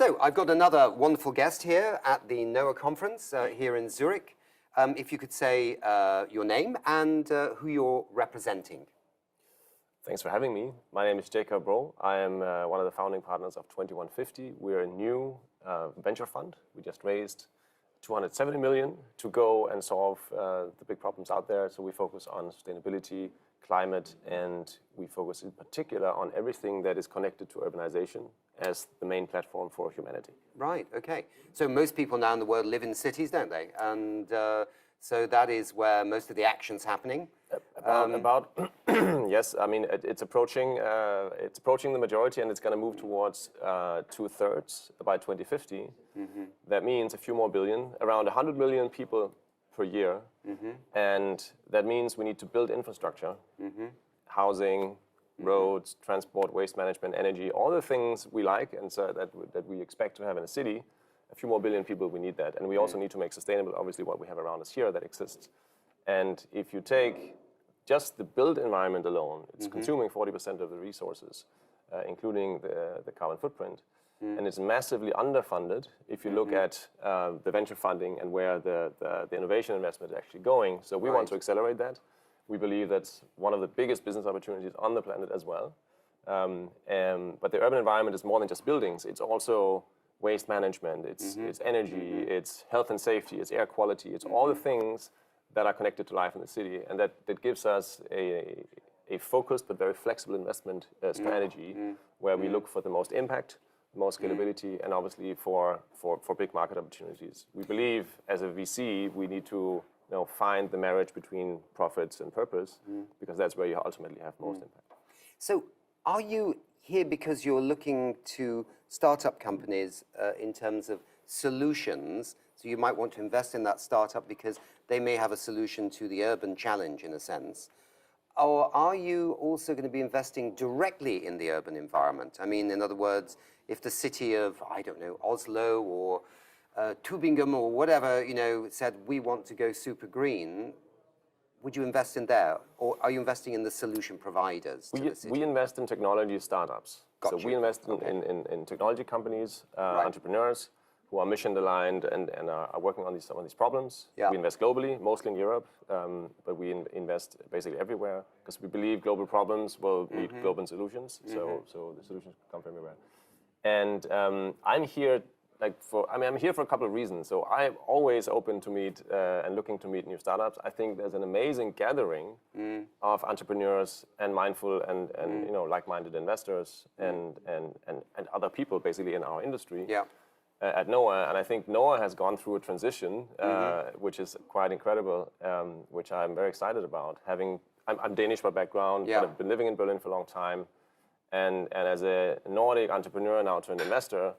So I've got another wonderful guest here at the NOAA conference here in Zurich. If you could say your name and who you're representing. Thanks for having me. My name is Jacob Rowe. I am one of the founding partners of 2150. We're a new venture fund. We just raised 270 million to go and solve the big problems out there. So we focus on sustainability, climate, and we focus in particular on everything that is connected to urbanization as the main platform for humanity. Right, okay. So most people now in the world live in cities, don't they? And so that is where most of the action's happening. Yes, I mean, it's approaching the majority, and it's going to move towards 2/3 by 2050. Mm-hmm. That means a few more billion, around 100 million people per year. Mm-hmm. And that means we need to build infrastructure, mm-hmm. housing, roads, transport, waste management, energy, all the things we like and so that we expect to have in a city. A few more billion people, we need that. And we also need to make sustainable, obviously, what we have around us here that exists. And if you take just the built environment alone, it's mm-hmm. consuming 40% of the resources, including the carbon footprint. Mm. And it's massively underfunded if you look mm-hmm. at the venture funding and where the innovation investment is actually going. So we want to accelerate that. We believe that's one of the biggest business opportunities on the planet as well. But the urban environment is more than just buildings. It's also waste management, it's energy, it's health and safety, it's air quality, it's all the things that are connected to life in the city. And that gives us a focused but very flexible investment strategy where we look for the most impact, most scalability, and obviously for big market opportunities. We believe as a VC, we need to find the marriage between profits and purpose because that's where you ultimately have most impact. So are you here because you're looking to startup companies in terms of solutions? So you might want to invest in that startup because they may have a solution to the urban challenge in a sense. Or are you also going to be investing directly in the urban environment? I mean, in other words, if the city of, I don't know, Oslo or Tübingen or whatever, said we want to go super green, would you invest in there? Or are you investing in the solution providers to the city? We invest in technology startups. Gotcha. So we invest in technology companies, entrepreneurs who are mission aligned and are working on some of these problems. Yeah. We invest globally, mostly in Europe, but we invest basically everywhere because we believe global problems will need global solutions. So the solutions come from everywhere. And I'm here I'm here for a couple of reasons. So I'm always open to meet and looking to meet new startups. I think there's an amazing gathering of entrepreneurs and mindful and like-minded investors and other people basically in our industry at NOAA. And I think NOAA has gone through a transition, which is quite incredible, which I'm very excited about. I'm Danish by background, but I've been living in Berlin for a long time. And as a Nordic entrepreneur now turned investor,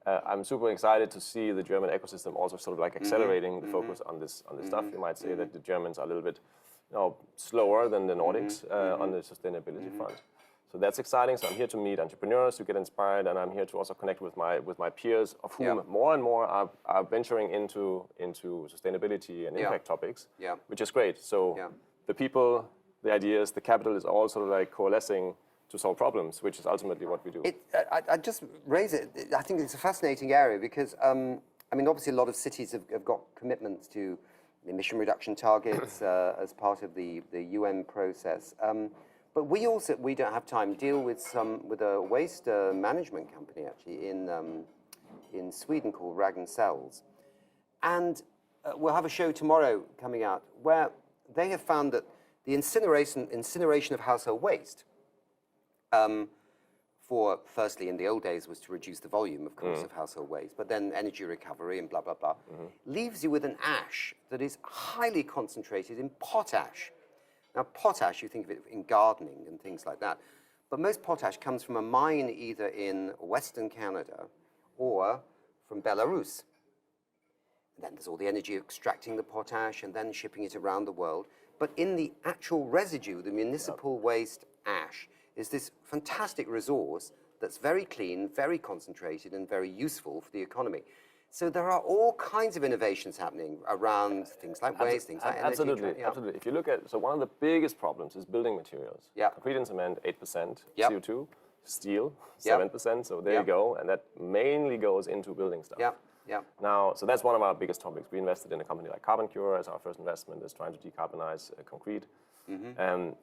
I'm super excited to see the German ecosystem also sort of like accelerating the focus on this stuff. You might say that the Germans are a little bit slower than the Nordics on the sustainability front. So that's exciting. So I'm here to meet entrepreneurs who get inspired, and I'm here to also connect with my peers, of whom more and more are venturing into sustainability and impact topics, which is great. So the people, the ideas, the capital is all sort of like coalescing to solve problems, which is ultimately what we do. I just raise it. I think it's a fascinating area because, obviously a lot of cities have got commitments to emission reduction targets as part of the UN process. But we don't have time, deal with a waste management company actually in Sweden called Ragn-Sells. And we'll have a show tomorrow coming out where they have found that the incineration of household waste, firstly, in the old days, was to reduce the volume, of course, of household waste, but then energy recovery and blah, blah, blah, leaves you with an ash that is highly concentrated in potash. Now, potash, you think of it in gardening and things like that, but most potash comes from a mine either in Western Canada or from Belarus. And then there's all the energy extracting the potash and then shipping it around the world. But in the actual residue, the municipal waste ash, is this fantastic resource that's very clean, very concentrated, and very useful for the economy. So there are all kinds of innovations happening around things like waste, things like energy. Absolutely. If you look at, so one of the biggest problems is building materials. Concrete and cement, 8% CO2. steel, Yeah. 7%. So there Yeah. you go, and that mainly goes into building stuff. Yeah, yeah. Now, so that's one of our biggest topics. We invested in a company like Carbon Cure as our first investment, is trying to decarbonize concrete. And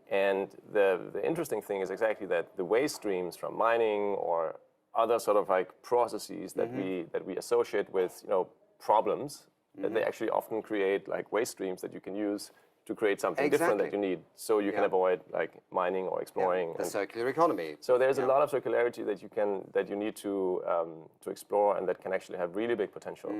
the interesting thing is exactly that the waste streams from mining or other sort of like processes that we associate with problems, that they actually often create like waste streams that you can use to create something different that you need, so you can avoid like mining or exploring. The circular economy. So there's a lot of circularity that you need to explore, and that can actually have really big potential.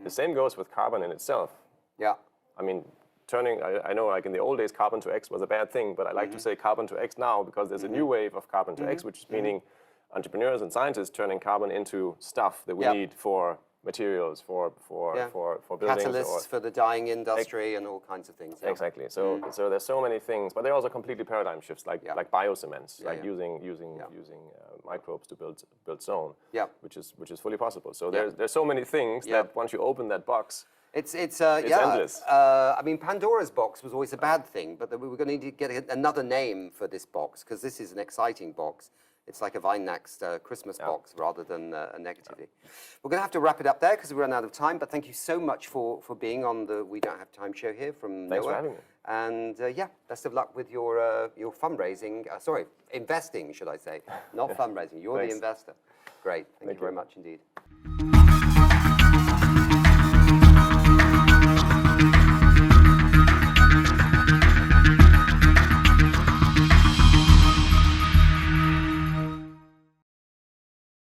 The same goes with carbon in itself. Yeah. I mean, I know like in the old days, carbon to X was a bad thing, but I like to say carbon to X now because there's a new wave of carbon to X, which is meaning entrepreneurs and scientists turning carbon into stuff that we need for materials, for buildings. Catalysts for the dyeing industry and all kinds of things. Yeah. Exactly. So there's so many things, but there are also completely paradigm shifts, like biocements, using microbes to build stone, which is fully possible. So there's so many things that once you open that box, It's endless. I mean, Pandora's box was always a bad thing, but we were going to need to get another name for this box because this is an exciting box. It's like a Vine-Next Christmas box rather than a negativity. We're going to have to wrap it up there because we've run out of time, but thank you so much for being on the We Don't Have Time show here from Thanks NOAA. for having me. And best of luck with your fundraising. Investing, should I say, not fundraising. You're the Thanks. investor. Great. Thank you very much indeed.